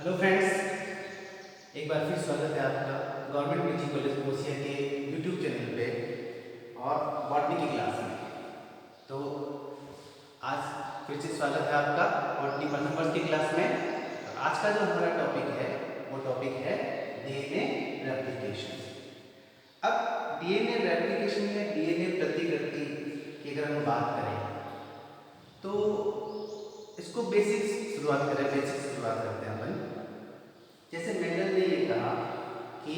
Hello friends, एक बार फिर स्वागत है आपका गवर्नमेंट पीजी कॉलेज कोसिया के यूट्यूब चैनल पे और बॉटनी की क्लास में। तो आज फिर से स्वागत है आपका बॉटनी नंबर्स की क्लास में। और आज का जो हमारा टॉपिक है वो टॉपिक है डीएनए रेप्लिकेशन। अब डीएनए रेप्लिकेशन या डीएनए प्रतिकृति की अगर हम बात करें तो इसको बेसिक शुरुआत करते हैं अपन। जैसे मेंडल ने ये कहा कि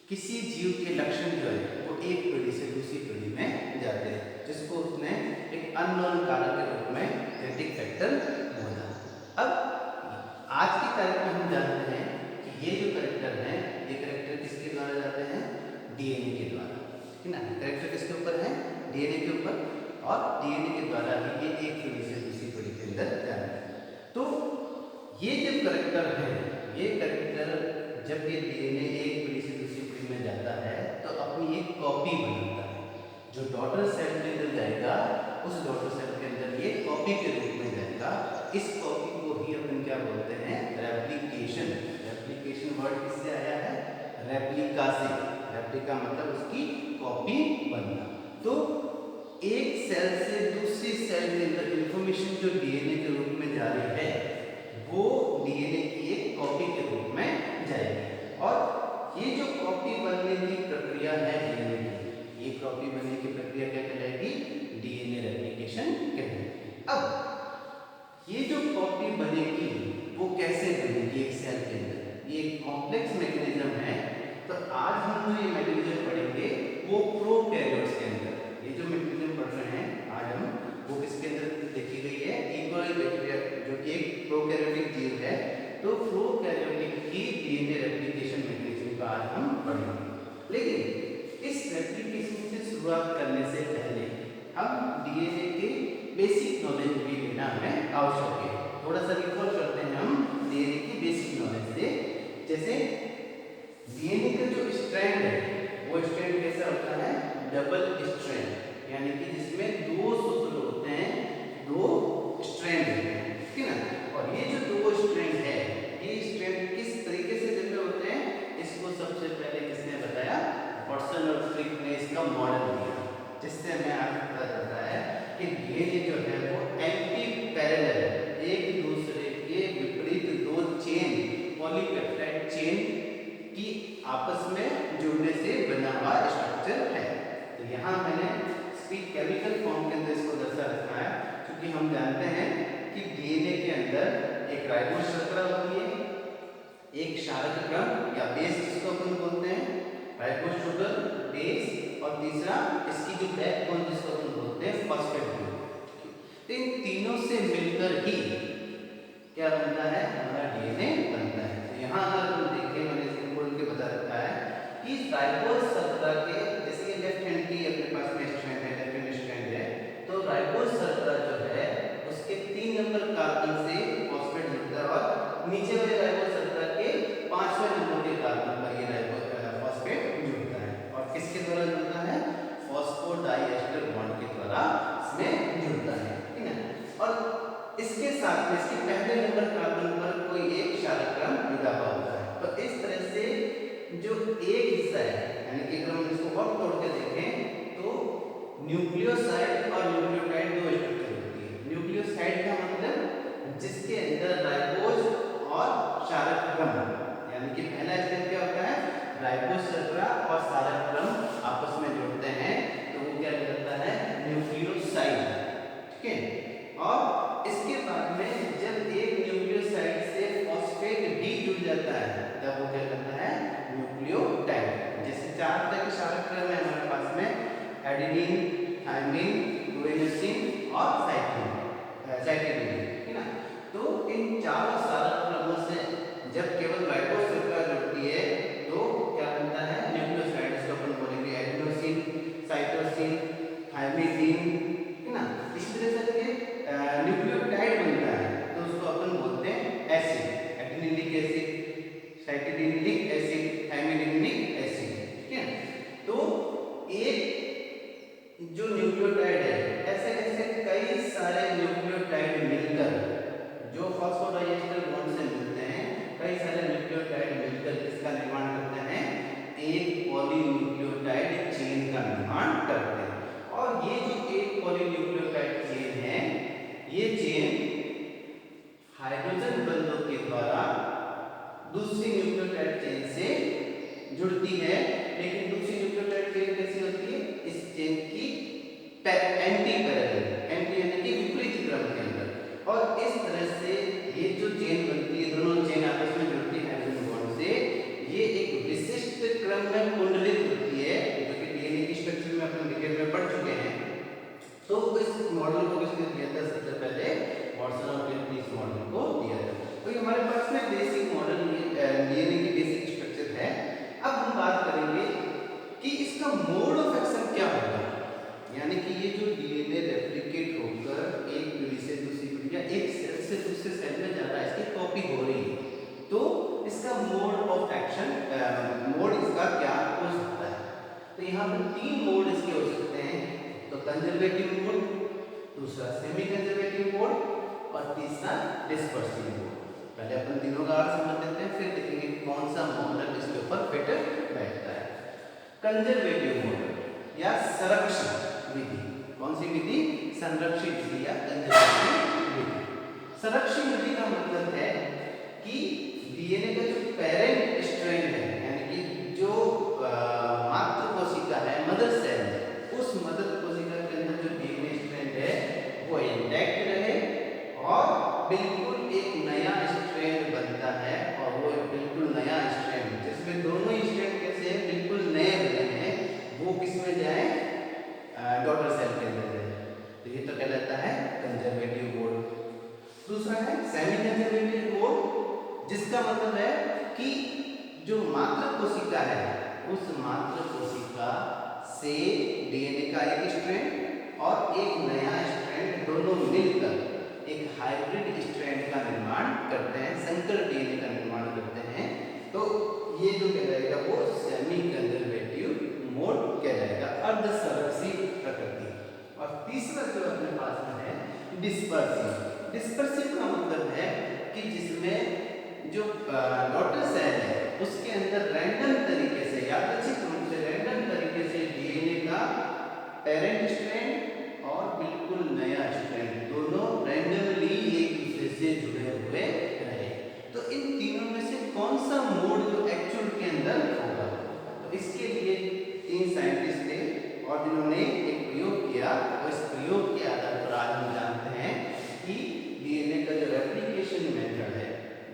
किसी जीव के लक्षण जो है वो एक पीढ़ी से दूसरी पीढ़ी में जाते हैं, जिसको उसने एक अननोन कारक के रूप में जेनेटिक फैक्टर बोला। अब आज की तारीख में हम जानते हैं कि ये जो करेक्टर हैं ये करेक्टर किसके द्वारा जाते हैं? डीएनए के द्वारा, है ना। करेक्टर किसके ऊपर है? डीएनए के ऊपर, और डीएनए के द्वारा ही ये एक पीढ़ी से दूसरी पीढ़ी के अंदर जाते हैं। तो ये जो करेक्टर है, ये करेक्टर जब ये डीएनए एक पीढ़ी से दूसरी पीढ़ी में जाता है तो अपनी एक कॉपी बनाता है। जो डॉटर सेल के अंदर जाएगा उस डॉटर सेल के अंदर ये कॉपी के रूप में जाएगा। इस कॉपी को ही अपन क्या बोलते हैं? रेप्लिकेशन। रेप्लिकेशन वर्ड किससे आया है? रेप्लिका से। रेप्लिका मतलब उसकी कॉपी बनना। तो एक सेल से दूसरी सेल के अंदर इंफॉर्मेशन जो डीएनए के रूप में जा रही है वो डीएनए की एक कॉपी के रूप में जाएगी। और ये जो कॉपी बनने की प्रक्रिया है डीएनए की, ये कॉपी बनने की प्रक्रिया क्या कहलाएगी? डीएनए रेप्लिकेशन कहलाएगी। अब ये जो कॉपी बनेगी वो कैसे बनेगी एक सेल के अंदर? ये एक कॉम्प्लेक्स मैकेनिज्म है। तो आज हम जो ये मैकेनिज्म पढ़ेंगे वो प्रोकैरियोट्स के अंदर, ये जो मैकेनिज्म पढ़ रहे हैं आज हम, वो किसके अंदर देखी गई है? इकोली बैक्टीरिया, जो कि एक प्रोकैरियोटिक जीव है। तो प्रोकैरियोटिक की डीएनए रेप्लिकेशन मैकेनिज्म का आज हम पढ़ेंगे। लेकिन इस रेप्लिकेशन से शुरुआत करने से पहले हम डीएनए के बेसिक नॉलेज भी लेना हमें आवश्यक है। थोड़ा सा रिकॉल करते हैं हम डीएनए की बेसिक नॉलेज से। जैसे डीएनए का जो स्ट्रैंड है वो स्ट्रैंड कैसा होता है? डबल स्ट्रैंड, यानी कि जिसमें दो सूत्र होते हैं, दो स्ट्रैंड होते हैं, ठीक है ना। और ये जो दो स्ट्रैंड है, ये स्ट्रैंड किस तरीके से जब होते हैं इसको सबसे पहले किसने बताया? वाटसन और क्रिक ने इसका मॉडल दिया, जिससे हमें आगे पता चलता है कि डीएनए जो है वो एंटी पैरेलल, एक दूसरे के विपरीत दो चेन, पॉलीपेप्टाइड चेन की आपस में जुड़ने से बना हुआ स्ट्रक्चर है। तो यहाँ मैंने इसकी केमिकल फॉर्म के अंदर इसको दर्शा रखा है, क्योंकि हम जानते हैं कि डीएनए के अंदर एक राइबोस शर्करा होती है, एक क्षारक क्रम या बेस जिसको अपन बोलते हैं, राइबोस शुगर, बेस, और तीसरा इसकी जो बैकबोन जिसको अपन बोलते हैं फॉस्फेट ग्रुप। तो इन तीनों से मिलकर ही क्या बनता है? हमारा डीएनए बनता है। तो यहाँ अगर हम देखें, मैंने इसको बोल के बता रखा है कि राइबोस शर्करा के, जैसे लेफ्ट हैंड की अपने पास में स्ट्रैंड है, लेफ्ट हैंड स्ट्रैंड है, तो राइबोस शर्करा जो है उसके 3 नंबर कार्बन से फॉस्फेट जुड़ता है और नीचे वाले राइबोस शर्करा के 5वें नंबर के कार्बन पर ये फॉस्फेट जुड़ता है। और किसके द्वारा जुड़ता है? फॉस्फोडाइएस्टर बॉन्ड के द्वारा इसमें जुड़ता है, ठीक है। और इसके साथ में इसके पहले नंबर कार्बन पर कोई एक क्षारक क्रम जुड़ा हुआ होता है। तो इस तरह से जो एक हिस्सा है, यानी कि अगर हम इसको और तोड़ के देखें तो न्यूक्लियोसाइड और न्यूक्लियोटाइड दो स्ट्रक्चर होती है। न्यूक्लियोसाइड का मतलब जिसके अंदर राइबोस और क्षारक क्रम, यानी कि पहला स्टेप क्या होता है? राइबोस शर्करा और क्षारक क्रम आपस में जुड़ते हैं, तो वो क्या कहलाता है? न्यूक्लियोसाइड, ठीक है। और इसके बाद में जब एक न्यूक्लियोसाइड से फॉस्फेट भी जुड़ जाता है तब वो क्या कहलाता है? न्यूक्लियोटाइड। जैसे 4 तरह के क्षारक क्रम है हमारे पास में, एडेनिन, थाइमिन, गुआनिसिन और साइटोसिन, है ना। तो इन चारों क्षारक क्रमों से जब केवल राइबोस शर्करा जुड़ती है तो क्या बनता है? न्यूक्लियोसाइड। इसको अपन बोलेंगे एडेनोसिन, साइटोसिन, थाइमिन, है ना। इस तरह से न्यूक्लियोटाइड बनता है तो उसको अपन बोलते हैं acid, adenylic acid, साइटोसिनिलिक acid, थाइमिनिलिक acid, ठीक है। तो एक जो न्यूक्लियोटाइड है, ऐसे ऐसे कई सारे न्यूक्लियोटाइड मिलकर जो फॉस्फोडाइएस्टर जुड़ती है, लेकिन दूसरी न्यूक्लियोटाइड चेन कैसी होती है, इस चेन की एंटी पैरेलल, एंटी यानी कि विपरीत क्रम के अंदर। और इस तरह से ये जो चेन बनती है, दोनों चेन आपस में जुड़ती है हाइड्रोजन बॉन्ड से, ये एक विशिष्ट क्रम में कुंडलित होती है, जो कि डीएनए की स्ट्रक्चर में अपन डिटेल में पढ़ चुके हैं। तो इस मॉडल को किसने दिया था, सबसे पहले वॉटसन और क्रिक ने इस मॉडल को दिया था। तो ये हमारे पास में बेसिक मॉडल डीएनए की बेसिक स्ट्रक्चर है। अब हम बात करेंगे कि इसका मोड ऑफ एक्शन क्या होगा, यानी कि ये जो डीएनए रेप्लिकेट होकर एक पीढ़ी से दूसरी पीढ़ी या एक सेल से दूसरे सेल में जा रहा है, इसकी कॉपी हो रही है, तो इसका मोड ऑफ एक्शन, मोड इसका क्या हो सकता है। तो यहाँ पर 3 मोड इसके हो सकते हैं। तो कंजर्वेटिव मोड, दूसरा सेमी कंजर्वेटिव मोड और तीसरा डिस्पर्सिव मोड। पहले अपन तीनों का अर्थ समझ लेते हैं, फिर देखेंगे कौन सा मॉडल इसके ऊपर फिट बैठता है। कंजर्वेटिव मोड या संरक्षण विधि, कौन सी विधि, संरक्षित विधि या कंजर्वेटिव विधि। संरक्षण विधि का मतलब है कि डीएनए का जो पेरेंट स्ट्रैंड है, यानी कि जो मातृ कोशिका है, मदर सेल है, उस मदर कोशिका के अंदर जो डीएनए स्ट्रैंड है वो इंटैक्ट रहे और बिल्कुल एक नया स्ट्रैंड बनता है। और वो बिल्कुल नया स्ट्रैंड जिसमें दोनों ही स्ट्रैंड कैसे हैं, बिल्कुल नए बने हैं, वो किसमें जाए, डॉटर सेल के अंदर जाए। तो ये तो कहलाता है कंजर्वेटिव मोड। दूसरा है सेमी कंजर्वेटिव मोड, जिसका मतलब है कि जो मातृ कोशिका है, उस मातृ कोशिका से डीएनए का एक स्ट्रैंड और एक नया स्ट्रैंड दोनों मिलकर एक हाइब्रिड स्ट्रैंड का निर्माण करते हैं, संकर डीएनए का निर्माण करते हैं। तो ये जो कहलाएगा वो सेमी कंजर्वेटिव मोड कहलाएगा, अर्धसंरक्षित प्रकृति। और तीसरा जो अपने पास में है डिस्पर्सिव। डिस्पर्सिव का मतलब है कि जिसमें जो डॉटर सेल है उसके अंदर रैंडम तरीके से, यादृच्छिक रूप से रैंडम तरीके से डीएनए का पेरेंट स्ट्रैंड और बिल्कुल नया स्ट्रैंड दोनों रैंडमली एक दूसरे से जुड़े हुए रहे। तो इन तीनों में से कौन सा मोड जो एक्चुअल के अंदर होगा, तो इसके लिए 3 साइंटिस्ट थे और जिन्होंने एक प्रयोग किया, और इस प्रयोग के आधार पर आज हम जानते हैं कि डीएनए का जो रेप्लिकेशन मेथड है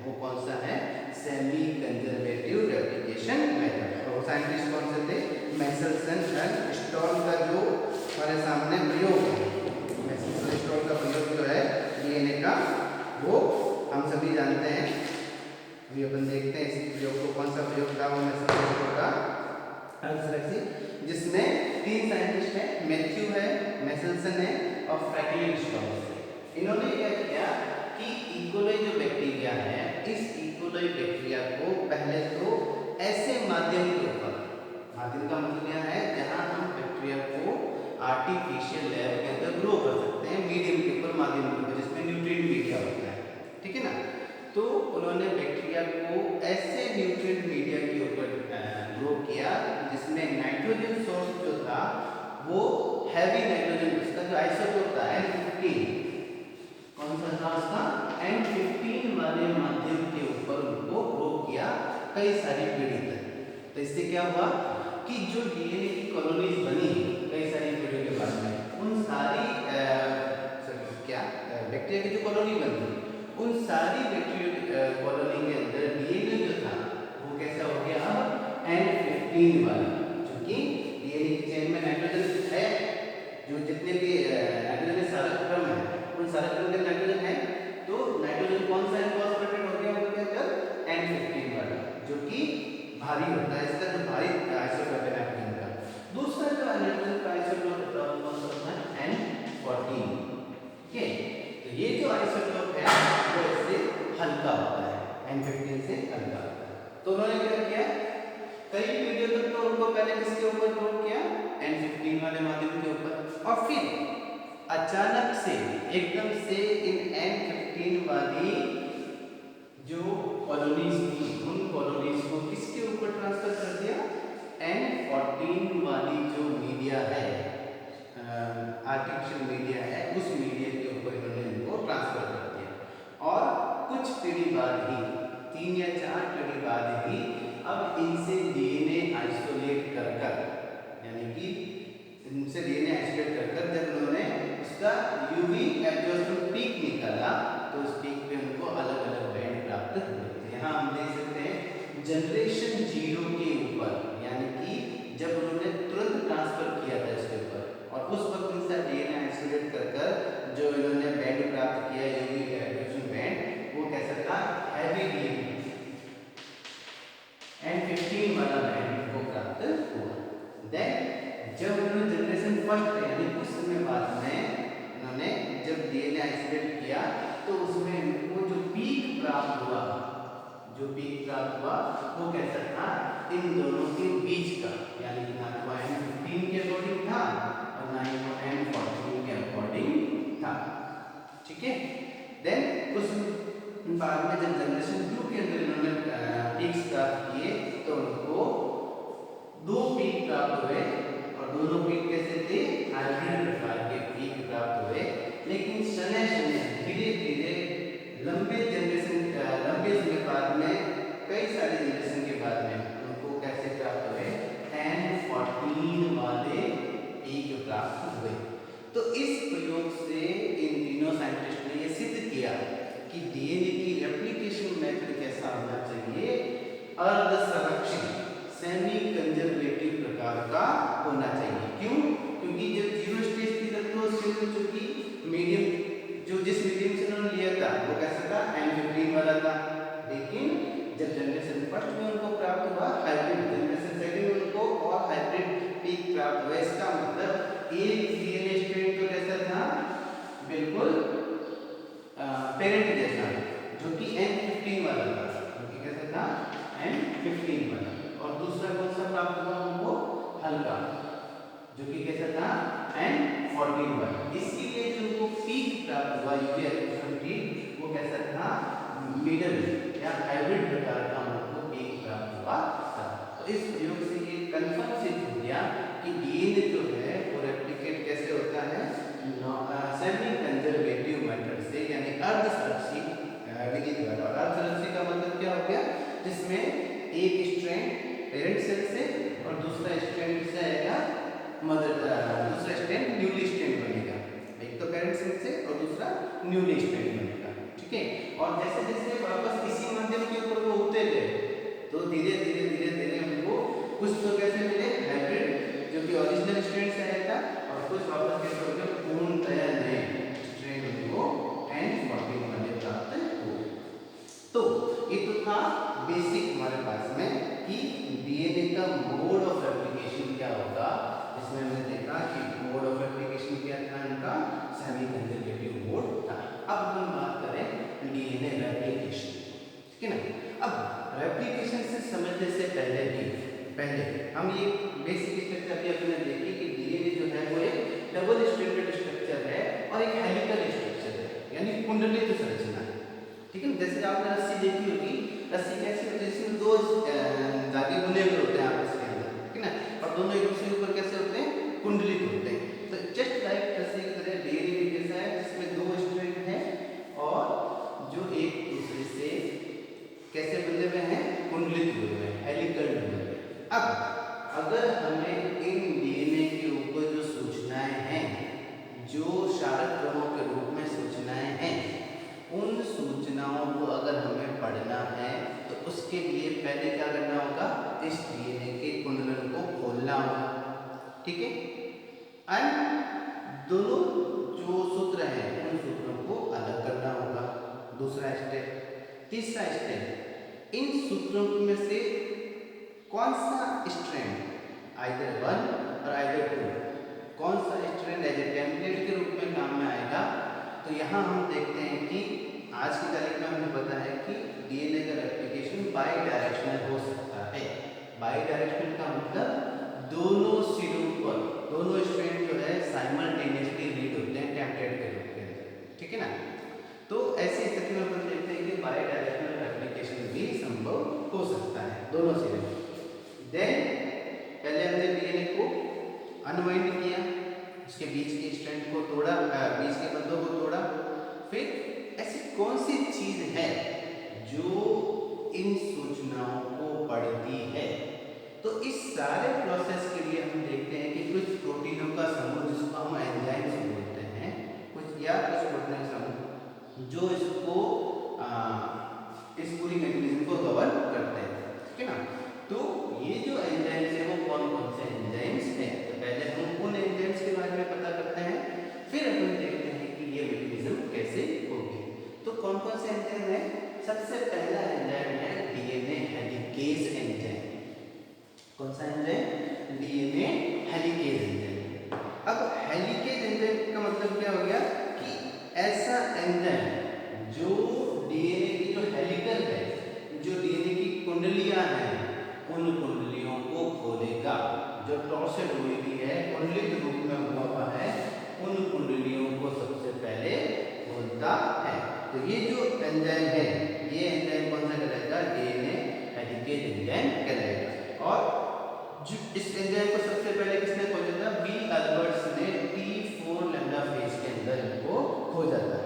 वो कौन सा है, सेमी कंजर्वेटिव रेप्लिकेशन मेथड। और साइंटिस्ट कौन से थे, मैसेल्सन एंड स्टॉल का जो हमारे सामने प्रयोग है, मैसेल्सन स्टॉल का प्रयोग जो है डीएनए का, वो हम सभी जानते हैं। अभी अपन देखते हैं इस प्रयोग को, कौन सा प्रयोग था वो मैसेल्सन स्टॉल का, जिसमें 3 साइंटिस्ट हैं, मैथ्यू है, मैसेल्सन है और फ्रैंकलिन स्टॉल। इन्होंने क्या किया कि इकोलाई जो बैक्टीरिया है, इस इकोलाई बैक्टीरिया को पहले तो ऐसे माध्यम के ऊपर, माध्यम का मतलब क्या है, जहां हम बैक्टीरिया को आर्टिफिशियल लैब के अंदर ग्रो कर सकते हैं, मीडियम के ऊपर, माध्यम के ऊपर, जिसमें न्यूट्रिएंट मीडिया होता है, ठीक है ना। तो उन्होंने बैक्टीरिया को ऐसे न्यूट्रिएंट मीडिया के ऊपर ग्रो किया जिसमें नाइट्रोजन सोर्स जो था वो हैवी नाइट्रोजन, उसका जो आइसोटोप था N15, कौन सा था उसका, N15 वाले माध्यम के ऊपर उनको ग्रो किया कई सारी पीढ़ी तक। तो इससे क्या हुआ कि जो डीएनए की कॉलोनीज बनी कई सारी पीढ़ियों के बाद में, उन सारी बैक्टीरिया की जो कॉलोनी बनी, उन सारी बैक्टीरिया कॉलोनी के अंदर डीएनए जो था वो कैसा हो गया, अब N15 वाला, क्योंकि डीएनए की चेन में नाइट्रोजन है, जो जितने भी नाइट्रोजन सारा क्रम है उन सारे क्रम के नाइट्रोजन है, तो नाइट्रोजन कौन सा है, फॉस्फेटेड हो गया, वो क्या कर N15 वाला, जो कि भारी होता है, इसका जो भारी आइसोटोप है नाइट्रोजन का। दूसरा जो नाइट्रोजन का आइसोटोप होता है वो कौन सा है, N14, ठीक है। तो ये जो आइसोटोप है वो इससे हल्का होता है, N15 से हल्का होता है। तो उन्होंने क्या किया, कई वीडियो तक तो उनको पहले किसके ऊपर ग्रो किया, N15 वाले माध्यम के ऊपर, और फिर अचानक से एकदम से इन N15 वाली जो कॉलोनीज थी, उन कॉलोनीज को किसके ऊपर ट्रांसफर कर दिया, N14 वाली जो मीडिया है, आर्टिफिशियल मीडिया है, उस मीडिया के ऊपर इन्होंने इनको ट्रांसफर कर दिया। और कुछ पीढ़ी बाद ही, 3 या 4 पीढ़ी बाद ही अब इनसे डीएनए यूवी एब्जॉर्प्शन पीक निकाला तो उस पीक पे हमको अलग अलग बैंड प्राप्त हुए थे। यहाँ हम देख सकते हैं जनरेशन 0 के ऊपर, यानी कि जब उन्होंने तुरंत ट्रांसफर किया था इसके ऊपर और उस वक्त इनसे डीएनए आइसोलेट कर जो इन्होंने बैंड प्राप्त किया यूवी एब्जॉर्प्शन बैंड, वो कैसा था, हैवी डीएनए N15 वाला बैंड को प्राप्त हुआ। देन जब उन्होंने जनरेशन फर्स्ट यानी कुछ समय बाद में इन्होंने जब डीएनए आइसोलेट किया तो उसमें वो जो पीक प्राप्त हुआ वो कैसा था, इन दोनों के बीच का, यानी कि ना तो N15 के अकॉर्डिंग था और ना ही वो N14 के अकॉर्डिंग था। ठीक है। देन उस बाद में जब जनरेशन 2 के अंदर इन्होंने पीक्स प्राप्त किए तो उनको 2 पीक प्राप्त हुए और दोनों पीक कैसे थे, हाइब्रिड प्रकार के पीक प्राप्त हुए। लेकिन शनय धीरे धीरे लंबे समय बाद में, कई सारे जनरेशन के बाद में उनको कैसे प्राप्त हुए, N14 वाले पीक प्राप्त हुए। तो इस प्रयोग से इन तीनों साइंटिस्ट ने ये सिद्ध किया कि डीएनए की रेप्लिकेशन मेथड कैसा होना चाहिए, अर्ध संरक्षण सेमी कंजर्वेटिव प्रकार का होना चाहिए। क्यों? क्योंकि जब जीरो स्टेज की तक तो चूंकि मीडियम जिस मीडियम से उन्होंने लिया था वो कैसा था, N15 वाला था। लेकिन जब जनरेशन फर्स्ट में उनको प्राप्त हुआ हाइब्रिड, जनरेशन सेकंड में उनको और हाइब्रिड पीक प्राप्त हुआ। इसका मतलब एक डीएनए स्ट्रैंड तो कैसा था, बिल्कुल पेरेंट जैसा, जो कि N15 वाला था, जो कि कैसा था, N15 वाला। और दूसरा कौन सा प्राप्त हुआ हमको, हल्का, जो कि कैसा था, N14 वाला। इसीलिए जो उनको पीक प्राप्त हुआ यूवी एब्जॉर्प्शन पीक वो कैसा था, मिडल या हाइब्रिड प्रकार का हमको पीक प्राप्त हुआ था। तो इस प्रयोग से ये कंफर्म सिद्ध हो गया कि डीएनए जो है वो रेप्लिकेट कैसे होता है, सेमी कंजर्वेटिव मेथड से, यानी अर्ध संरक्षित विधि द्वारा। और अर्ध संरक्षित का मतलब क्या हो गया, जिसमें एक स्ट्रैंड पेरेंट सेल से और दूसरा स्ट्रैंड से आएगा दूसरा स्ट्रैंड न्यूली स्ट्रैंड बनेगा। एक तो पेरेंट सेल से और दूसरा न्यूली स्ट्रैंड बनेगा। ठीक है। और जैसे जैसे वापस इसी माध्यम के ऊपर वो उगते गए तो धीरे धीरे हमको कुछ तो कैसे मिले, हाइब्रिड, जो कि ओरिजिनल स्ट्रैंड से आया था, और कुछ वापस कैसे हो गए, पूर्णतया नए स्ट्रैंड को N14 वाले प्राप्त हुए। तो ये तो था बेसिक हमारे पास में कि डीएनए का मोड ऑफ रेप्लिकेशन क्या होगा। इसमें हमने देखा कि मोड ऑफ रेप्लिकेशन क्या था, इनका सेमी कंजर्वेटिव मोड था। अब हम बात करें डीएनए रेप्लिकेशन, ठीक है ना। अब रेप्लिकेशन से समझने से पहले हम ये बेसिक स्ट्रक्चर भी अपने देखें कि डीएनए जो है वो एक डबल स्ट्रैंडेड स्ट्रक्चर है और एक हेलिकल स्ट्रक्चर है, यानी कुंडलित संरचना है। ठीक है। जैसे आपने रस्सी देखी होगी, रस्सी कैसी होती है, इसमें दो धागे बुने हुए होते हैं आपस के अंदर, ठीक है ना, और दोनों एक दूसरे के ऊपर कैसे होते हैं, कुंडलित होते हैं। तो जस्ट लाइक रस्सी की तरह डीएनए भी कैसा है, जिसमें दो स्ट्रैंड है और जो एक दूसरे से कैसे बंधे हुए हैं, कुंडलित हुए हैं, हेलिकल हुए हैं। अब अगर हमें इन डीएनए के ऊपर जो सूचनाएं हैं, जो क्षारक क्रमों के रूप में सूचनाएं हैं, उन सूचनाओं को अगर हमें पढ़ना है तो उसके लिए पहले क्या करना होगा, इस डीएनए के कुंडलन को खोलना होगा। ठीक है। एंड दोनों जो सूत्र हैं उन सूत्रों को अलग करना होगा, दूसरा स्टेप। तीसरा स्टेप, इन सूत्रों में से कौन सा स्ट्रैंड, आइदर 1 और आइदर 2, कौन सा स्ट्रैंड एज ए टेम्पलेट के रूप में काम में आएगा। तो यहाँ हम देखते हैं कि आज की तारीख में हमें पता है कि डीएनए का रेप्लिकेशन बाई डायरेक्शनल हो सकता है। बाई डायरेक्शनल का मतलब दोनों सिरों पर दोनों स्ट्रैंड जो है साइमल्टेनियसली रीड होते हैं टेम्पलेट के रूप में, ठीक है ना। तो ऐसी स्थिति में हम देखते हैं कि बाई डायरेक्शनल रेप्लिकेशन भी संभव हो सकता है दोनों सिरे। देन पहले हमने डीएनए को अनवाइंड किया, उसके बीच के स्ट्रैंड को तोड़ा, बीच के बंधों को तोड़ा। फिर ऐसी कौन सी चीज है जो इन सूचनाओं को पढ़ती है। तो इस सारे प्रोसेस के लिए हम देखते हैं कि कुछ प्रोटीनों का समूह, जिसको हम एंजाइम्स बोलते हैं, कुछ या या कुछ प्रोटीन समूह जो इसको इस पूरी मैकेनिज्म को गवर्न करते हैं, ठीक है ना। तो ये जो एंजाइम्स है वो कौन कौन से एंजाइम्स हैं, तो पहले हम उन एंजाइम्स के बारे में पता करते हैं, फिर अपन देखते हैं कि ये मैकेनिज्म कैसे होगी। तो कौन कौन से एंजाइम है, सबसे पहला एंजाइम है डीएनए हेलिकेज एंजाइम। कौन सा एंजाइम, डीएनए हेलिकेज एंजाइम। अब हेलिकेज एंजाइम का मतलब क्या हो गया कि ऐसा एंजाइम जो डीएनए की जो हेलिकल है, जो डीएनए की कुंडलियां हैं, उन कुंडलियों को खोलेगा। जो टॉर्सेड हुई भी है, कुंडलित रूप में हुआ है, उन कुंडलियों को सबसे पहले खोलता है। तो ये जो एंजाइम है, ये एंजाइम कौन सा कहलाएगा, डीएनए हेलिकेज एंजाइम कहलाएगा। और जो इस एंजाइम को सबसे पहले किसने खोजा था, बी अल्बर्ट्स ने T4 लैम्डा फेज के अंदर इनको खोजा था,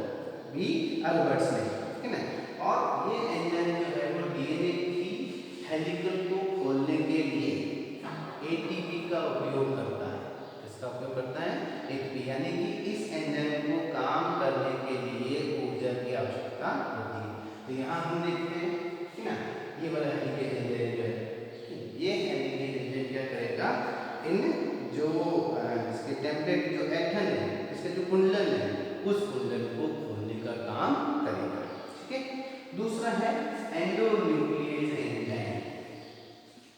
बी अल्बर्ट्स ने, ठीक है ना। और ये एंजाइम जो है वो डीएनए की हेलिकल को खोलने के लिए एटीपी का उपयोग करता है। किसका उपयोग करता है, एटीपी, यानी कि इस एंजाइम को काम करने के लिए ऊर्जा की आवश्यकता होती है। तो यहाँ हम देखते हैं, ठीक है ना, ये वाला हेलिकेज एंजाइम जो है, ये हेलिकेज एंजाइम क्या करेगा, इन जो इसके टेम्पलेट जो ऐंठन है, इसके जो कुंडलन है, उस कुंडलन को खोलने का काम करेगा, ठीक है। दूसरा है endonuclease enzyme.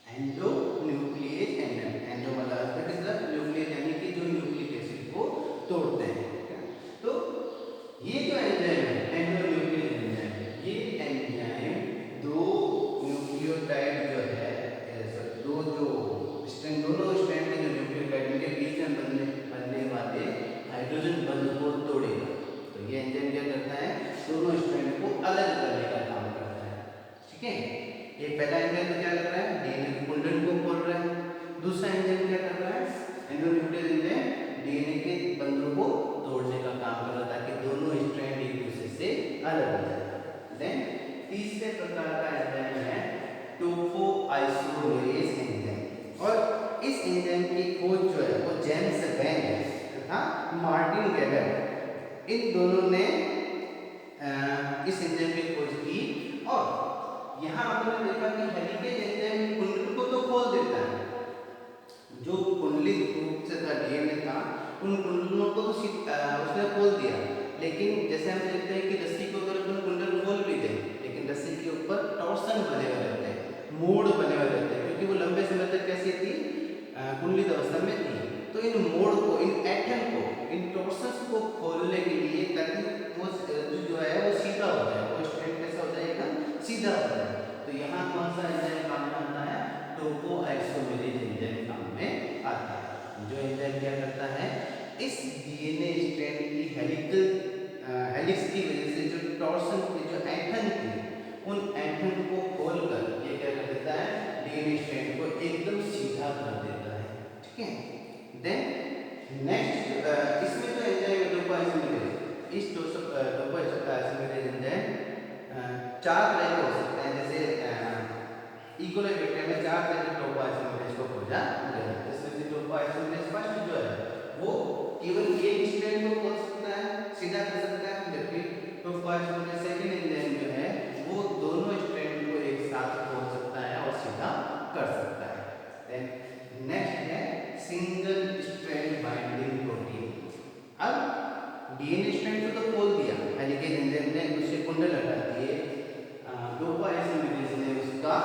Endonuclease enzyme, endo मतलब न्यूक्लिएज यानी कि जो न्यूक्लिक एसिड को तोड़ते हैं। तो ये जो एंजाइम है एंडोन्यूक्लिएज एंजाइम, ये एंजाइम दो न्यूक्लियोटाइड जो है, दो जो स्ट्रैंड, दोनों स्ट्रैंड के जो न्यूक्लियोटाइड के बीच में बनने वाले हाइड्रोजन बंध को तोड़ेगा। तो ये एंजाइम क्या करता है, दोनों स्ट्रैंड को अलग करने का काम करता है, ठीक है। ये पहला एंजाइम तो क्या कर रहा है, डीएनए कुंडल को खोल रहा है। दूसरा एंजाइम क्या कर रहा है, एंडोन्यूक्लिएज एंजाइम डीएनए के बंधों को तोड़ने का काम कर रहा है, ताकि दोनों स्ट्रैंड एक दूसरे से अलग हो जाए। देन तीसरे प्रकार का एंजाइम है टोपोआइसोमेरेज एंजाइम। और इस एंजाइम की खोज जो है वो जेम्स वेंग तथा मार्टिन गैलर, इन दोनों ने इस एंजाइम की खोज की। और यहाँ आपने देखा कि हेलिकेज एंजाइम कुंडल को तो खोल देता है, जो कुंडलित रूप से था डीएनए था, उन कुंडलों को तो उसने खोल दिया। लेकिन जैसे हम देखते हैं कि रस्सी को अगर अपन कुंडल खोल भी दें, लेकिन रस्सी के ऊपर टॉर्सन बने हुए रहते हैं, मोड़ बने हुए रहते हैं, क्योंकि वो लंबे समय तक कैसी थी, कुंडलित अवस्था में थी। तो इन मोड़ को, इन ऐंठन को, इन टॉर्सन्स को खोलने के लिए, ताकि वो जो है वो सीधा हो जाए, वो स्ट्रैंड कैसा हो जाएगा, सीधा हो जाए। तो यहाँ कौन सा एंजाइम काम में आता है, टोपोआइसोमेरेज एंजाइम काम में आता है। जो एंजाइम क्या करता है, इस डीएनए स्ट्रैंड की हेलिक्स की वजह से जो टॉर्सन की जो ऐंठन थी, उन ऐंठन को खोलकर ये क्या कर देता है, डीएनए स्ट्रैंड को एकदम सीधा कर देता है, ठीक है। देन नेक्स्ट इसमें जो एंजाइम है टोपोआइसोमेरेज, इस टोपोआइसोमेरेज एंजाइम चार तरह के हो सकते हैं। जैसे इकोलाई बैक्टीरिया में चार तरह के टोपोआइसोमेरेज को खोजा गया। जिसमें से टोपोआइसोमेरेज फर्स्ट जो है वो केवल एक स्ट्रैंड को खोल सकता है, सीधा कर सकता है, जबकि टोपोआइसोमेरेज सेकंड एंजाइम जो है वो दोनों स्ट्रैंड को एक साथ खोल सकता है और सीधा कर सकता है। देन नेक्स्ट है सिंगल स्ट्रैंड बाइंडिंग प्रोटीन। अब डीएनए स्ट्रैंड को तो खोल दिया हेलिकेज एंजाइम ने, उससे कुंडल हटा दिए, टोपोआइसोमेरेज ने उसका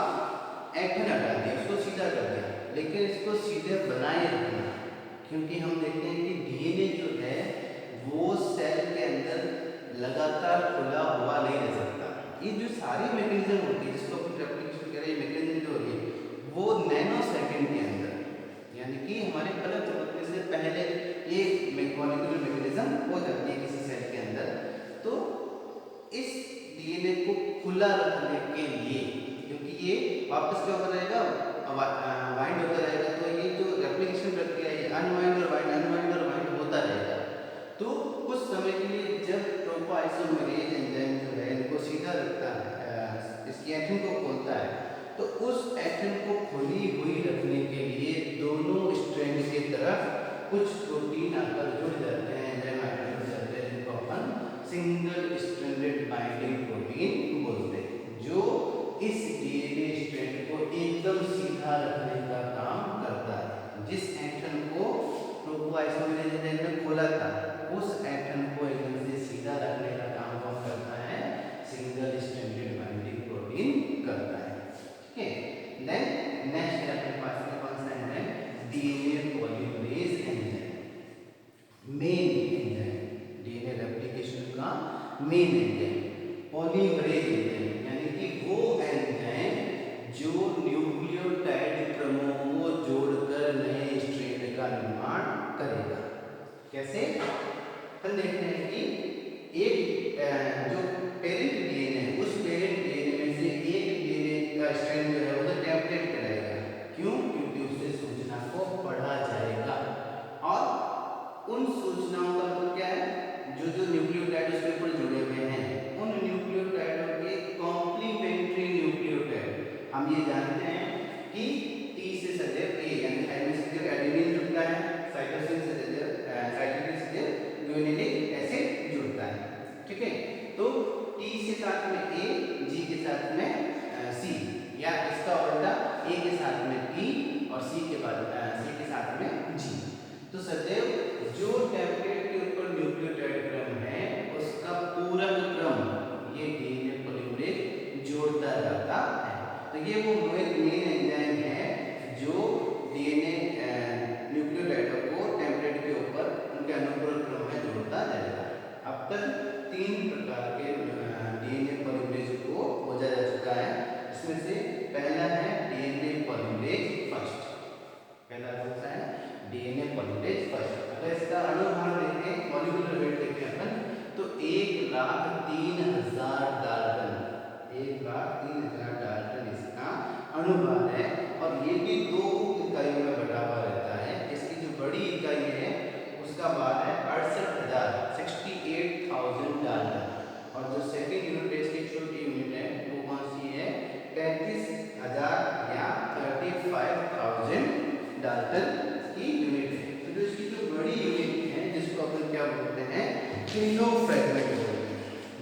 ऐंठन हटा दिया, उसको सीधा कर दिया, लेकिन इसको सीधे बनाए रखना, क्योंकि हम देखते हैं कि डीएनए जो है वो सेल के अंदर लगातार खुला हुआ नहीं रह सकता। ये जो सारी मैकेनिज्म होती है, जिसको अपन रेप्लिकेशन कह रहे हैं, मैकेनिज्म जो होती है वो नैनो सेकंड के अंदर, यानी कि हमारे पलक झपकने से पहले ये मॉलिक्यूलर मैकेनिज्म हो जाती है किसी सेल के अंदर। तो इस डीएनए को खुला रखने के लिए, क्योंकि ये वापस क्या होता रहेगा, वाइंड होता रहेगा, तो ये जो रेप्लिकेशन प्रक्रिया है अनवाइंड और वाइंड होता रहेगा। तो कुछ समय के लिए जब टोपोआइसोमेरेज एंजाइम जो है इनको सीधा रखता है, इसकी ऐंठन को खोलता है, तो उस ऐंठन को खुली हुई रखने के लिए दोनों स्ट्रैंड की तरफ कुछ प्रोटीन आकर जुड़ जाते हैं, एंजाइम आकर जुड़ जाते हैं, जिनको अपन मेन एंजाइम, पॉलीमरेज एंजाइम, यानी कि वो एंजाइम जो न्यूक्लियोटाइड क्रमों को जोड़कर नए स्ट्रैंड का निर्माण करेगा। कैसे? हम देखते हैं कि एक जो पेरेंट डीएनए है, उस पेरेंट डीएनए में से एक डीएनए का स्ट्रैंड जो है वो तो टेम्पलेट कहलाएगा। क्यों? क्योंकि उससे सूचना को पढ़ा जाएगा और उन सूचनाओं का मतलब क्या है, जो जो न्यूक्लियोटाइड उसके ऊपर जुड़े हुए हैं उन न्यूक्लियोटाइडों के कॉम्प्लीमेंट्री न्यूक्लियोटाइड, हम ये जानते हैं कि टी से सदैव ए यानी थाइमिन से सदैव एडेनिन जुड़ता है, साइटोसिन से सदैव साइटोसिन से सदैव ग्वानिलिक एसिड जुड़ता है। ठीक है, तो टी के साथ में ए, जी के साथ में सी, या इसका उल्टा ए के साथ में टी और सी के साथ में जी। तो सदैव जो टेम्पलेट के ऊपर न्यूक्लियोटाइड क्रम है उसका पूरक क्रम ये डीएनए पॉलीमरेज जोड़ता जाता है। तो ये वो मेन एंजाइम है जो डीएनए न्यूक्लियोटाइडों को टेम्पलेट के ऊपर उनके अनुपूरक क्रम में जोड़ता जाएगा। अब तक 3 प्रकार के डीएनए पॉलीमरेज को खोजा जा चुका है। इसमें से पहला है डीएनए पॉलीमरेज फर्स्ट। पहला कौन सा है? DNA polymerase first. अगर इसका अणुभार देखें, मॉलिक्यूलर वेट देखें अपन, तो 1,03,000 डाल्टन, 1,03,000 डाल्टन इसका अणुभार है और ये भी 2 इकाइयों में बटा हुआ रहता है। इसकी जो बड़ी इकाई है उसका भार है 68,000 डाल्टन और जो सेकंड यूनिट है इसकी छोटी यूनिट है वो कौन सी है? 35,000 या 35,000 डाल्टन की यूनिट है। तो जो इसकी जो बड़ी यूनिट है जिसको अपन क्या बोलते हैं? क्लिनो फ्रेगमेंट बोलते हैं।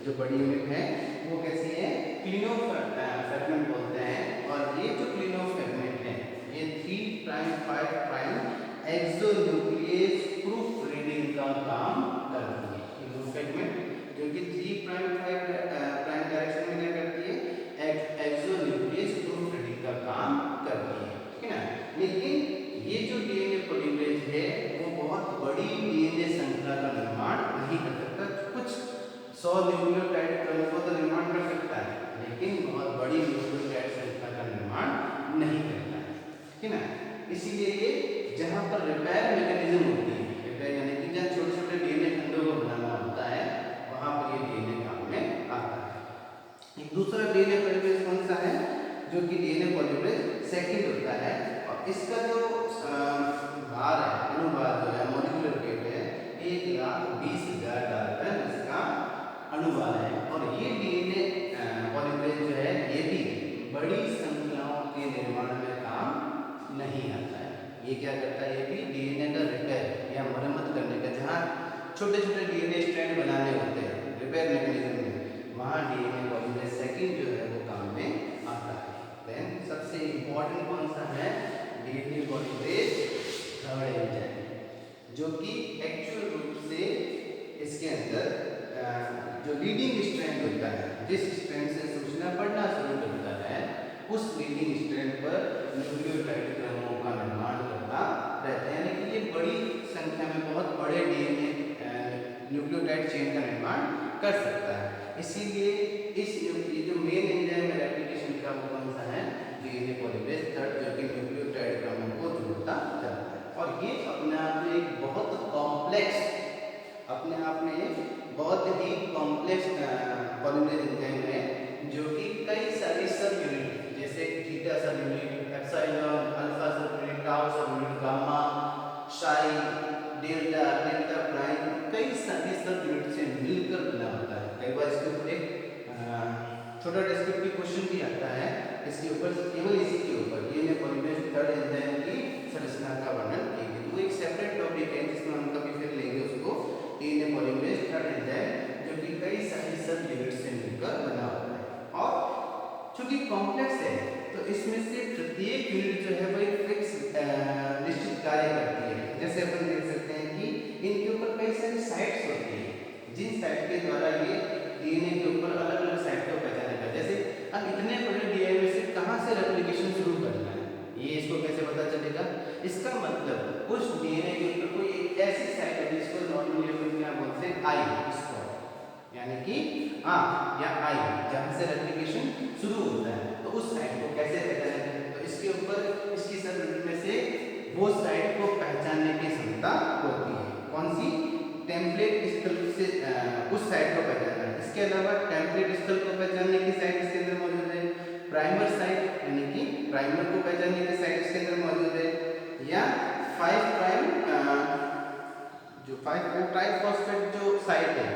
जो बड़ी यूनिट है वो कैसी है? क्लिनो फ्रेगमेंट बोलते हैं। और ये जो क्लिनो फ्रेगमेंट है ये 3 prime 5 prime exonuclease proof reading का काम करती है। क्लिनो फ्रेगमेंट जो कि 3 प्राइम 5 प्राइम डायरेक्शन में क्या करती है? एक्सोन्यूक्लियस प्रूफ रीडिंग का काम करती है। ठीक है ना? लेकिन ये जो डीएनए पॉलीमरेज है वो बहुत बड़ी डीएनए श्रृंखला का निर्माण नहीं कर सकता। कुछ 100 न्यूक्लियोटाइड क्रमों को तो निर्माण कर सकता है लेकिन बहुत बड़ी न्यूक्लियोटाइड श्रृंखला का निर्माण नहीं करता है। ठीक है ना? इसीलिए ये जहाँ पर रिपेयर मैकेनिज्म होती है, रिपेयर यानी कि जहाँ छोटे छोटे डीएनए खंडों को बनाना होता है वहाँ पर ये डीएनए काम में आता है। एक दूसरा डीएनए पॉलीमरेज कौन सा है? जो कि डीएनए पॉलीमरेज सेकंड होता है और इसका जो भार है, अणुभार जो है, मॉलिक्यूलर वेट है 1,20,000 डाल्टन इसका अणुभार है। और ये डीएनए पॉलीमरेज जो है ये भी बड़ी श्रृंखलाओं के निर्माण में काम नहीं आता है। ये क्या करता है? ये भी डीएनए का रिपेयर या मरम्मत करने का, जहाँ छोटे छोटे डीएनए स्ट्रैंड बनाने होते हैं रिपेयर मैकेनिज्म में, वहाँ डीएनए पॉलीमरेज सेकंड जो है वो काम में आता है। देन सबसे इम्पोर्टेंट कौन सा है? डीएनए पॉलीमरेज थर्ड एंजाइम, जो कि एक्चुअल रूप से इसके अंदर जो लीडिंग स्ट्रैंड होता है, जिस स्ट्रैंड से सूचना पढ़ना शुरू करता है उस लीडिंग स्ट्रैंड पर न्यूक्लियोटाइड क्रमों का निर्माण करता रहता है। यानी कि ये बड़ी संख्या में बहुत बड़े डीएनए न्यूक्लियोटाइड चेन का निर्माण कर सकता है। इसीलिए ये जो मेन एंजाइम है रेप्लिकेशन का वो कौन सा है? डीएनए पॉलीमरेज थर्ड, जो कि न्यूक्लियोटाइड क्रमों को जोड़ता जाता है। और ये अपने आप में एक बहुत कॉम्प्लेक्स, अपने आप में बहुत ही कॉम्प्लेक्स पॉलीमरेज एंजाइम है जो कि कई सारी सब यूनिट जैसे थीटा सब यूनिट, एप्सिलॉन, अल्फा सब यूनिट, टाउ सब unit, gamma, Sai, delta, delta prime, कई सारी सब यूनिट से मिलकर बना होता है। कई बार इसके ऊपर एक छोटा डिस्क्रिप्टिव क्वेश्चन भी आता है इसके ऊपर, केवल इसी के ऊपर डीएनए पॉलीमरेज थर्ड एंजाइम की संरचना का वर्णन कीजिए। वो एक सेपरेट टॉपिक है जिसमें हम कभी फिर लेंगे उसको, डीएनए पॉलीमरेज थर्ड एंजाइम जो कि कई सारी सब यूनिट से मिलकर बना होता है। और चूंकि कॉम्प्लेक्स है तो इसमें से प्रत्येक यूनिट जो है वो एक फिक्स निश्चित कार्य करती है। जैसे अपन देख सकते हैं कि इनके ऊपर कई सारी साइट्स होती है जिन साइट के द्वारा ये डीएनए के ऊपर अलग अलग साइट को पहचाना जाता है। जैसे अब इतने बड़े डीएनए से कहाँ से रेप्लिकेशन शुरू करना है ये इसको कैसे पता चलेगा? इसका मतलब उस डीएनए के ऊपर कोई एक ऐसी साइट है जिसको नॉर्मली अपन क्या बोलते हैं? आई स्पॉट, यानी कि आँख या आई जहाँ से रेप्लिकेशन शुरू होता है, तो उस साइट को कैसे पहचानें? तो इसके ऊपर इसकी सब यूनिट में से वो साइट को पहचानने की क्षमता होती है। कौन सी? टेम्पलेट स्थल से उस साइट को पहचानना है। इसके अलावा टेम्पलेट स्थल को पहचानने की साइट इसके अंदर मौजूद है। प्राइमर साइट यानी कि प्राइमर को पहचानने की साइट इसके अंदर मौजूद है, या 5 प्राइम जो 5 ट्राइफॉस्फेट जो साइट है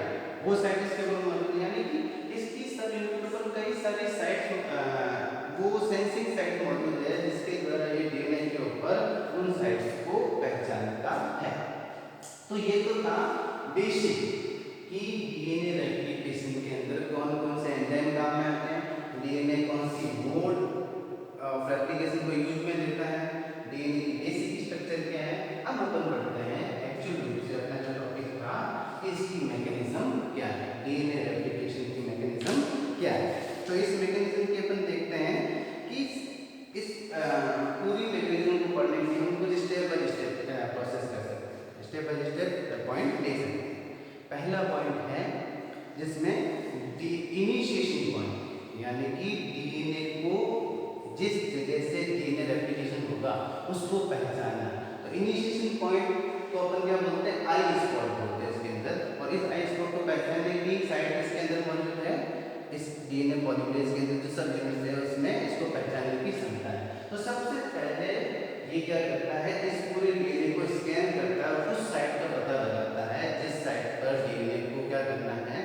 वो साइट इसके ऊपर मौजूद है। यानी कि इसकी सब यूनिट पर कई सारी साइट वो सेंसिंग साइट मौजूद है जिसके द्वारा ये डीएनए के ऊपर उन साइट्स को पहचानता है। तो ये तो था बेसिक कि डीएनए रेप्लिकेशन के अंदर कौन कौन से एंजाइम काम में आते हैं, डीएनए कौन सी मोड ऑफ रेप्लिकेशन को यूज में लेता है, डीएनए की बेसिक स्ट्रक्चर क्या है। अब अपन बढ़ते हैं एक्चुअल रूप से अपना जो टॉपिक था इसकी मैकेनिज्म क्या है, डीएनए रेप्लिकेशन की मैकेनिज्म क्या है। तो इस मैकेनिज्म की अपन देखते हैं कि इस पूरी मैकेनिज्म को पढ़ने के लिए हम कुछ स्टेप बाय स्टेप प्रोसेस कर सकते हैं, स्टेप बाय स्टेप पॉइंट ले सकते हैं। पहला पॉइंट है जिसमें इनिशिएशन पॉइंट, यानी कि डीएनए को जिस जगह से डीएनए रेप्लिकेशन होगा उसको पहचानना। तो इनिशिएशन पॉइंट को अपन क्या बोलते हैं? आई स्पॉट बोलते हैं इसके अंदर। और इस आई स्पॉट को पहचानने की साइट इसके अंदर मौजूद है, इस डीएनए पॉलीमरेज के अंदर जो सब यूनिट्स है उसमें इसको पहचानने की क्षमता है। तो सबसे पहले ये क्या करता है, इस पूरे डीएनए को स्कैन करता है, उस साइट का पता लगाता है जिस साइट पर डीएनए को क्या करना है,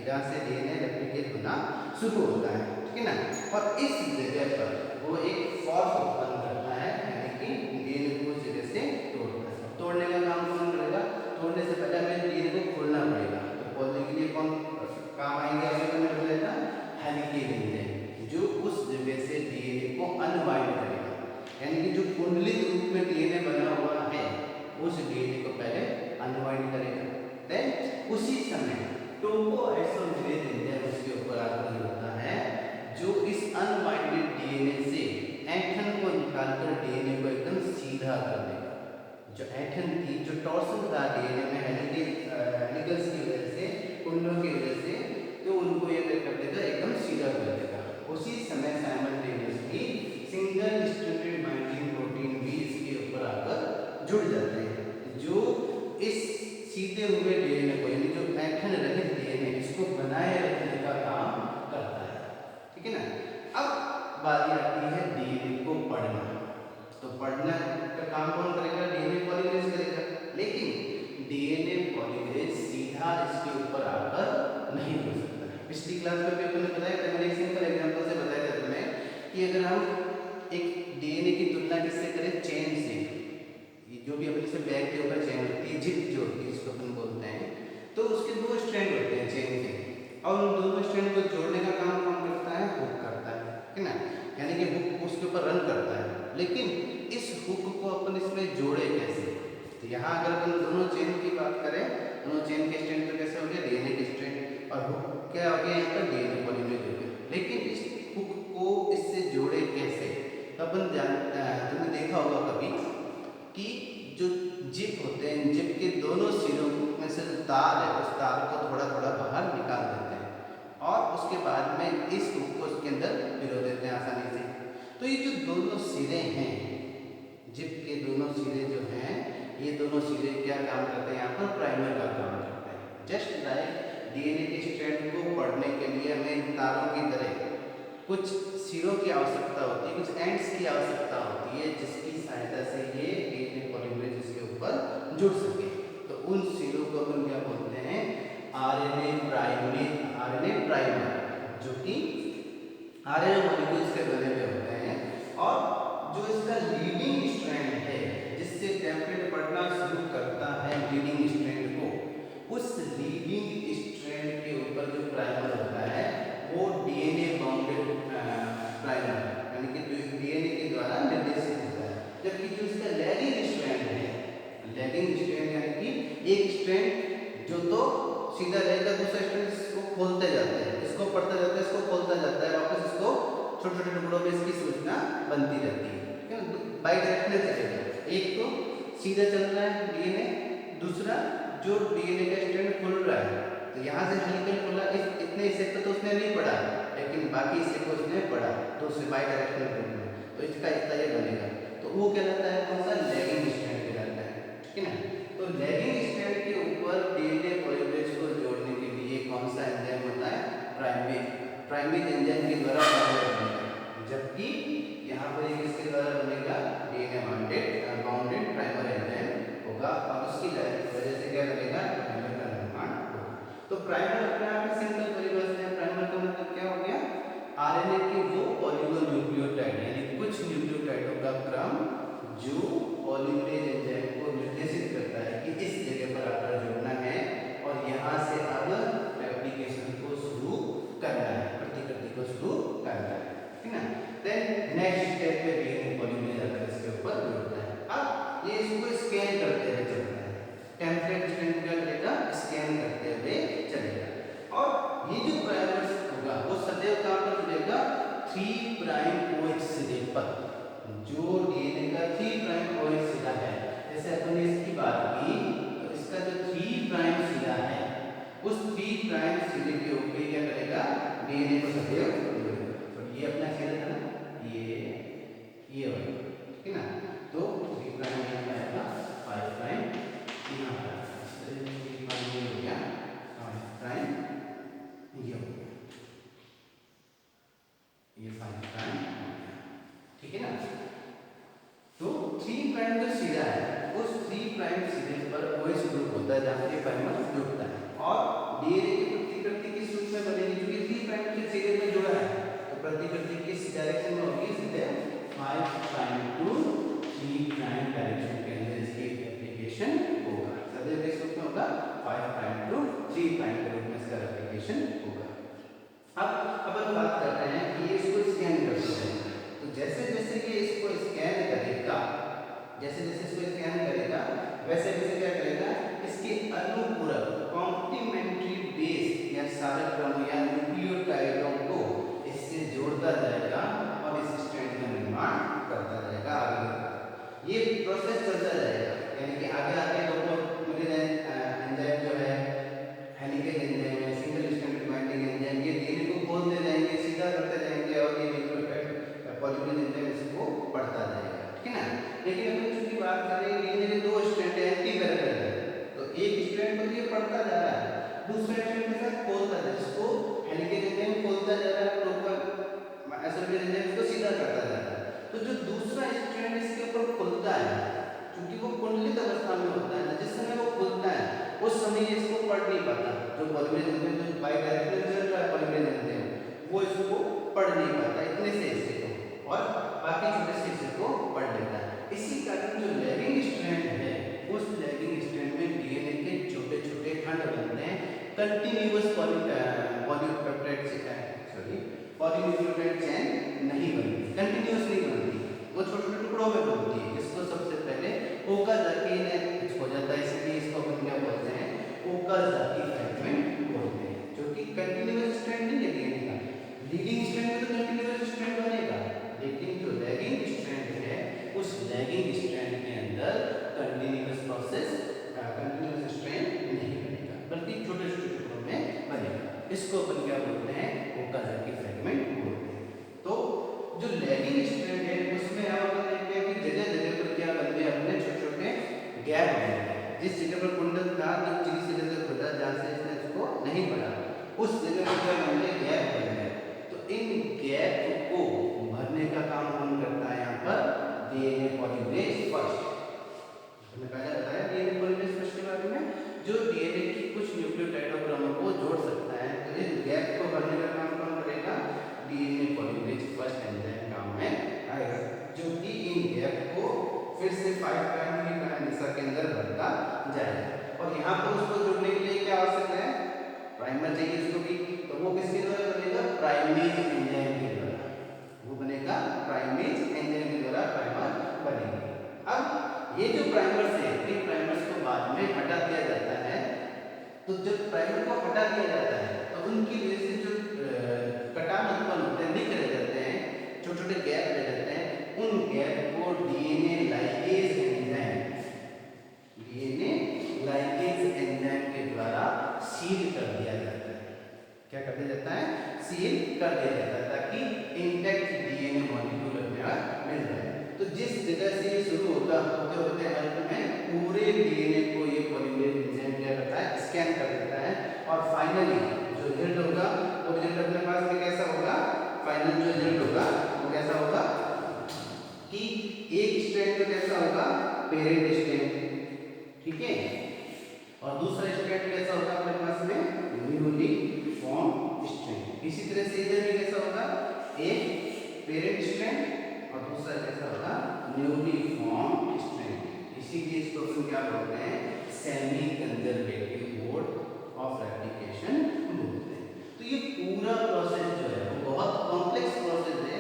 जहाँ से डीएनए रेप्लिकेट होना शुरू होता है, ठीक है ना। और इस जगह पर वो एक फॉर्क उत्पन्न करता है, यानी कि डीएनए को उस जगह से तोड़ता है। तोड़ने का काम कौन करेगा? तोड़ने से पहले हमें डीएनए को खोलना पड़ेगा। तो खोलने के लिए कौन काम आएंगे? आगे मैंने बताया था हेलिकेज एंजाइम, जो उस जगह से डीएनए को अनवाइंड करेगा, यानी कि जो कुंडलित रूप में डीएनए बना हुआ है उस डीएनए को पहले अनवाइंड करेगा। देन उसी समय टोपोआइसोमेरेज एंजाइम उसके ऊपर आग्रही होता है, जो इस अनवाइंडेड डीएनए से ऐंठन को निकालकर डीएनए को एकदम सीधा कर देगा। जो ऐंठन थी, जो टॉर्सन था डीएनए में हेलिकल्स की वजह से, कुंडलों की वजह से, तो उनको ये कर देगा, एकदम सीधा कर देगा। उसी समय simultaneously single stranded binding protein भी इसके ऊपर आकर जुड़ जाते हैं, जो इस सीधे हुए डीएनए को, यानी जो ऐंठन रहित डीएनए इसको बनाए रखने का काम करता है, ठीक है ना। अब बारी आती है डीएनए को पढ़ना। तो पढ़ना का काम कौन करेगा? डीएनए पॉलीमरेज करेगा। लेकिन डीएनए पॉलीमरेज सीधा इसके ऊपर आकर नहीं हो सकता। पिछली क्लास में भी आपने बताया था, मैंने एक सिंपल एग्जांपल से बताया था तुम्हें कि अगर हम एक डीएनए की तुलना किससे करें? चेन से। जो भी अपने से बैग के ऊपर चेन होती है, जिप जो होती है जिसको अपन बोलते हैं, तो उसके दो स्ट्रैंड होते हैं चेन के, और उन दोनों स्ट्रैंड को जोड़ने का काम कौन करता है? हुक करता है ना। यानी कि हुक उसके ऊपर रन करता है। लेकिन इस हुक को अपन इसमें जोड़े कैसे? तो यहाँ अगर अपन दोनों चेन की बात करें, दोनों चेन के स्ट्रैंड तो कैसे हो गया? डीएनए के स्ट्रैंड, और हुक क्या हो गया? यहाँ पर डीएनए पॉलीमरेज हो गया। लेकिन इस हुक को इससे जोड़े कैसे? तो अपन तुमने देखा होगा कभी कि जो जिप होते हैं, जिप के दोनों सिरों में से जो तार है उस तार को थोड़ा थोड़ा बाहर निकाल देते हैं, और उसके बाद में इस हुक को उसके अंदर पिरो देते हैं आसानी से। तो ये जो दोनों सिरे हैं, जिप के दोनों सिरे जो हैं, ये दोनों सिरे क्या काम करते हैं? यहाँ पर प्राइमर का काम करते हैं। जस्ट लाइक डीएनए के स्ट्रैंड को पढ़ने के लिए हमें इन तारों की तरह कुछ सिरों की आवश्यकता होती है, कुछ एंड्स की आवश्यकता होती है, जिसकी सहायता से ये डीएनए पॉलीमरेज इसके ऊपर जुड़ सके। तो उन सिरों को अपन क्या बोलते हैं? आरएनए प्राइमर, जो कि आरएनए मॉलिक्यूल्स से बने हुए होते हैं। और जो इसका लीडिंग स्ट्रैंड है, जिससे टेम्पलेट पढ़ना शुरू करता है लीडिंग स्ट्रैंड को, उस लीडिंग स्ट्रैंड के ऊपर जो प्राइमर होता है वो डीएनए बाउंडेड प्राइमर, यानी कि डीएनए के द्वारा निर्देशित होता है। जबकि जो इसका लैगिंग स्ट्रैंड है, लैगिंग स्ट्रैंड यानी कि एक स्ट्रैंड जो तो सीधा रहेगा, दूसरा स्ट्रैंड इसको खोलते जाता है, इसको पढ़ता जाता है, इसको खोलता जाता है, वापस इसको छोटे छोटे टुकड़ों में इसकी सूचना बनती रहती है, ठीक है ना। बाई डायरेक्शनल चलेगा, एक तो सीधा चल रहा है डीएनए, दूसरा जो डीएनए का स्ट्रैंड खुल रहा है तो यहाँ से हेलिकल खोला, इतने हिस्से को तो उसने नहीं पढ़ा, लेकिन बाकी हिस्से को उसने पढ़ा, तो उससे बाई डायरेक्शनल ग्रुप में, तो इसका इतना ये बनेगा। तो वो कहलाता है कौन सा, लैगिंग स्ट्रैंड कहलाता है, ठीक है ना। तो लैगिंग स्ट्रैंड के ऊपर डीएनए पॉलीमरेज को जोड़ने के लिए कौन सा एंजाइम होता है, प्राइमेज एंजाइम के द्वारा बनेगा, जबकि यहाँ पर ये किसके द्वारा बनेगा, डीएनए बाउंडेड प्राइमर एंजाइम होगा, और उसकी वजह से क्या बनेगा, प्राइमर का निर्माण होगा। तो प्राइमर अपने आप में सिंपल परिभाषा है, प्राइमर का मतलब क्या हो गया, आरएनए के वो पॉलीगोन न्यूक्लियोटाइड यानी कुछ न्यूक्लियोटाइडों का क्रम जो पॉलीमरेज एंजाइम को निर्देशित करता है कि इस जगह पर आकर जुड़ना है और यहाँ से अब रेप्लिकेशन को शुरू करना है, प्रतिकृति को शुरू करना है, ठीक है ना। देन नेक्स्ट स्टेप पे डीएनए पॉलीमरेज आकर इसके ऊपर जुड़ता है। अब ये इसको स्कैन करते हुए चलता है, टेम्पलेट स्ट्रैंड क्या करेगा, स्कैन करते हुए चलेगा, और ये जो प्राइमर होगा वो सदैव कहाँ पर जुड़ेगा, 3 प्राइम OH सिरे पर, जो डीएनए का 3 प्राइम OH सिरा है। जैसे अपन ने इसकी बात की, तो इसका जो 3 प्राइम सिरा है, उस 3 प्राइम सिरे के ऊपर क्या करेगा, डीएनए को सदैव जोड़ेगा। तो ये अपना सिरा था ना, ये वाला, ठीक है ना। तो 3 प्राइम यहाँ आएगा, 5 प्राइम यहाँ पर, 3 प्राइम ये हो गया, 5 प्राइम ये हो गया, ये 5 प्राइम हो गया, ठीक है ना। तो 3 प्राइम जो सिरा है, उस 3 प्राइम सिरे पर OH ग्रुप होता है जहाँ पे प्राइमर जुड़ता है, और डीएनए की प्रतिकृति किस रूप में बनेगी, क्योंकि 3 प्राइम के सिरे में जुड़ा है, तो प्रतिकृति किस डायरेक्शन में होगी, सीधे 5 प्राइम टू 3 प्राइम डायरेक्शन के अंदर इसकी एप्लीकेशन होगा, सदैव किस रूप में होगा, 5 प्राइम टू 3 प्राइम के रूप में इसका एप्लीकेशन होगा। अब अपन बात करते हैं कि ये इसको स्कैन करते हैं, तो जैसे जैसे ये इसको स्कैन करेगा, जैसे जैसे इसको स्कैन करेगा, वैसे वैसे क्या करेगा, इसके अनुपूरक कॉम्प्लीमेंट्री बेस या सारक्रम या न्यूक्लियोटाइडों को इससे जोड़ता जाएगा और इस स्ट्रैंड का निर्माण करता जाएगा आगे। ये प्रोसेस चलता जाएगा, यानी कि आगे आगे एंजाइम जो है, हेलिकल एंजाइम है, सिंगल स्ट्रैंड बाइंडिंग एंजाइम, ये डीएनए को खोलते जाएंगे, सीधा करते जाएंगे, और ये न्यूक्लियोटाइड पॉलीमरेज एंजाइम इसको पढ़ता जाएगा, ठीक है ना। लेकिन अपन चूंकि बात कर रहे हैं डीएनए के 2 स्ट्रैंड है, एंटी पैरेलल है, तो एक स्ट्रैंड पर ये पढ़ता जा रहा है, दूसरे स्ट्रैंड के साथ खोलता जा रहा है, इसको हेलिकल एंजाइम खोलता जा रहा है, प्रॉपर एसोसिएटेड एंजाइम इसको सीधा करता जा रहा है। तो जो दूसरा स्ट्रैंड इसके ऊपर खुलता है, क्योंकि वो कुंडलित अवस्था में होता है, जिस समय वो खुलता है उस समय ये इसको पढ़ नहीं पाता, जो पॉलीमरेज एंजाइम जो बाई डायरेक्शनल चल रहा है पॉलीमरेज एंजाइम, वो इसको पढ़ नहीं पाता, इतने से हिस्से को, और बाकी छोटे से हिस्से को पढ़ लेता है। इसी कारण जो लैगिंग स्ट्रैंड है, उस लैगिंग स्ट्रैंड में डीएनए के छोटे छोटे खंड बनते हैं, कंटिन्यूअस पॉलीन्यूक्लियोटाइड चेन नहीं बनती, कंटिन्यूअस नहीं बनती, वो छोटे छोटे टुकड़ों में बनती है। इसको सबसे पहले ओकाज़ाकी ने हो जाता है, इसलिए इसको अपन क्या बोलते हैं, ओकाज़ाकी फ्रैगमेंट बोलते हैं, जो कि कंटिन्यूअस स्ट्रैंड नहीं है डीएनए का। लीडिंग स्ट्रैंड में तो कंटिन्यूअस स्ट्रैंड बनेगा, लेकिन जो लैगिंग स्ट्रैंड है, उस लैगिंग स्ट्रैंड के अंदर कंटिन्यूअस स्ट्रैंड नहीं बनेगा, बल्कि छोटे छोटे टुकड़ों में बनेगा। इसको अपन क्या बोलते हैं, ओकाज़ाकी फ्रैगमेंट बोलते हैं। तो जो लैगिंग स्ट्रैंड है, उसमें आप देखते हैं कि जगह जगह पर क्या बन गए, अपने छोटे छोटे गैप बन गए, जिस जगह पर कुंडल था, जिस जगह से खुदा, जहाँ से इसने इसको नहीं पढ़ा, उस जगह पर क्या बन गए, गैप बन गए। तो इन गैप को भरने का काम कौन करता है, यहाँ पर डीएनए पॉलीमरेज फर्स्ट। हमने पहले बताया डीएनए पॉलीमरेज फर्स्ट के बारे में, जो डीएनए की कुछ न्यूक्लियोटाइडों को जोड़ सकता है। तो इस गैप को भरने का काम कौन करेगा, डीएनए पॉलीमरेज फर्स्ट एंजाइम काम में आएगा, जो कि इन गैप को फिर से 5 प्राइम 3 प्राइम दिशा के अंदर भरता जाएगा। और यहाँ पर उसको जोड़ने के लिए क्या आवश्यक है, प्राइमर चाहिए उसको भी, तो वो किसके द्वारा बनेगा, प्राइमेज एंजाइम के द्वारा, वो बनेगा प्राइमेज एंजाइम के द्वारा प्राइमर बनेगी। अब ये जो प्राइमर्स है, इन प्राइमर्स को बाद में हटा दिया जाता है, तो जब प्राइमर को हटा दिया जाता है तो उनकी वजह से जो कटान उत्पन्न होते हैं, निक रह जाते हैं, छोटे छोटे गैप रह जाते हैं, उन गैप को डीएनए लाइगेज एंजाइम के द्वारा सील कर दिया सील कर दिया जाता है ताकि इंटैक्ट डीएनए मॉलिक्यूल अपने मिल जाए। तो जिस जगह से ये शुरू होते होते अंत में पूरे डीएनए को ये पॉलीमरेज एंजाइम क्या करता है, स्कैन कर देता है और फाइनली जो रिजल्ट होगा वो रिजल्ट अपने पास में कैसा होगा, फाइनल जो रिजल्ट होगा वो कैसा होगा कि एक स्ट्रैंड तो कैसा होगा, पेरेंट स्ट्रैंड, ठीक है, और दूसरा स्ट्रैंड कैसा होगा अपने पास में, न्यूली फॉर्म स्ट्रैंड। इसी तरह से इधर भी कैसा होगा, एक पेरेंट स्ट्रैंड और दूसरा कैसा होगा, न्यूली फॉर्म स्ट्रैंड। इसीलिए इसको हम क्या बोलते हैं, semi conservative mode of replication बोलते हैं। तो ये पूरा प्रोसेस जो है वो बहुत कॉम्प्लेक्स प्रोसेस है,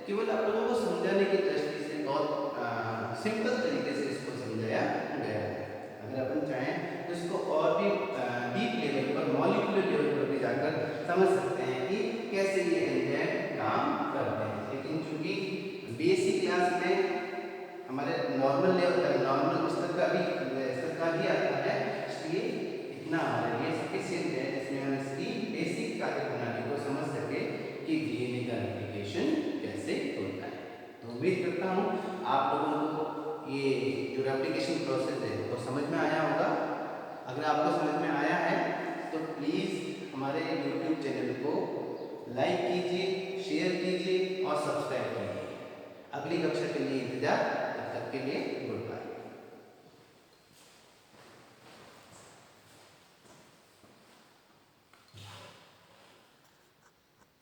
केवल आप लोगों को समझाने की दृष्टि से बहुत सिंपल तरीके से इसको समझाया गया है। अगर अपन चाहें तो इसको और भी डीप लेवल पर, मॉलिक्यूलर लेवल पर भी जाकर समझ सकते हैं कि कैसे ये एंजाइम काम करते हैं। लेकिन चूंकि बेसिक क्लास में हमारे नॉर्मल लेवल, नॉर्मल स्तर का भी आता है, इसलिए इतना हमारे लिए सफिशिएंट है जिसमें हम इसकी बेसिक कार्यप्रणाली को समझ सके कि डीएनए का रेप्लिकेशन कैसे होता है। तो उम्मीद करता हूँ आप लोगों को ये जो रेप्लिकेशन प्रोसेस है वो समझ में आया होगा। अगर आपको समझ में आया है तो प्लीज़ हमारे YouTube चैनल को लाइक कीजिए, शेयर कीजिए और सब्सक्राइब कीजिए। अगली कक्षा के लिए इंतजार, तब तक के लिए